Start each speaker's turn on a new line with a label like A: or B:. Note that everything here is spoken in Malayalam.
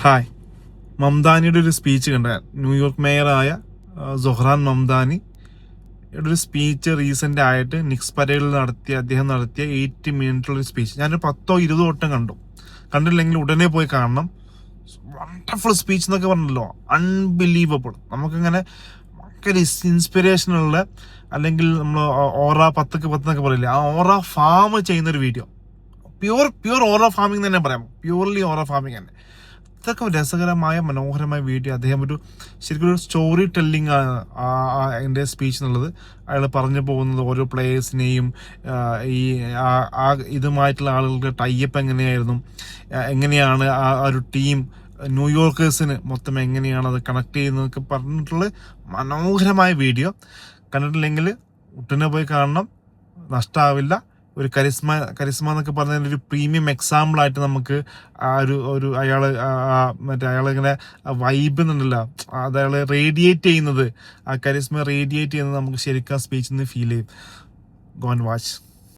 A: ഹായ്. മംദാനിയുടെ ഒരു സ്പീച്ച് കണ്ട ന്യൂയോർക്ക് മേയറായ സൊഹ്റാൻ മംദാനി ഒരു സ്പീച്ച് റീസെൻ്റ് ആയിട്ട് നിക്സ് പരേഡിൽ അദ്ദേഹം നടത്തിയ 80 മിനിറ്റുള്ളൊരു സ്പീച്ച് ഞാനൊരു 10-20 വട്ടം കണ്ടില്ലെങ്കിൽ ഉടനെ പോയി കാണണം. വണ്ടർഫുൾ സ്പീച്ച് എന്നൊക്കെ പറഞ്ഞല്ലോ, അൺബിലീവബിൾ. നമുക്കിങ്ങനെ ഭയങ്കര ഇൻസ്പിറേഷനുള്ള, അല്ലെങ്കിൽ നമ്മൾ ഓറ 10-10 എന്നൊക്കെ പറയില്ലേ, ആ ഓറ ഫാം ചെയ്യുന്നൊരു വീഡിയോ. പ്യൂർ ഓറ ഫാമിംഗ് തന്നെ പറയാം, പ്യൂർലി ഓറ ഫാമിംഗ് തന്നെ. ഇതൊക്കെ രസകരമായ മനോഹരമായ വീഡിയോ. അദ്ദേഹം ശരിക്കും ഒരു സ്റ്റോറി ടെല്ലിംഗ് ആണ് എൻ്റെ സ്പീച്ച് എന്നുള്ളത്. അയാൾ പറഞ്ഞു പോകുന്നത് ഓരോ പ്ലേയേഴ്സിനെയും ഈ ഇതുമായിട്ടുള്ള ആളുകളുടെ ടൈപ്പ് എങ്ങനെയാണ് ആ ഒരു ടീം ന്യൂയോർക്കേഴ്സിന് മൊത്തം എങ്ങനെയാണ് അത് കണക്ട് ചെയ്യുന്നതൊക്കെ പറഞ്ഞിട്ടുള്ള മനോഹരമായ വീഡിയോ. കണ്ടിട്ടില്ലെങ്കിൽ ഉടനെ പോയി കാണണം, നഷ്ടമാവില്ല. ഒരു കരിസ്മ എന്നൊക്കെ പറഞ്ഞതിൻ്റെ ഒരു പ്രീമിയം എക്സാമ്പിളായിട്ട് നമുക്ക് ആ ഒരു അയാളിങ്ങനെ വൈബ് എന്നുണ്ടല്ലോ, അത് അയാൾ റേഡിയേറ്റ് ചെയ്യുന്നത്, ആ കരിസ്മ റേഡിയേറ്റ് ചെയ്യുന്നത് നമുക്ക് ശരിക്കും ആ സ്പീച്ചിൽ നിന്ന് ഫീൽ ചെയ്യും. Go and watch.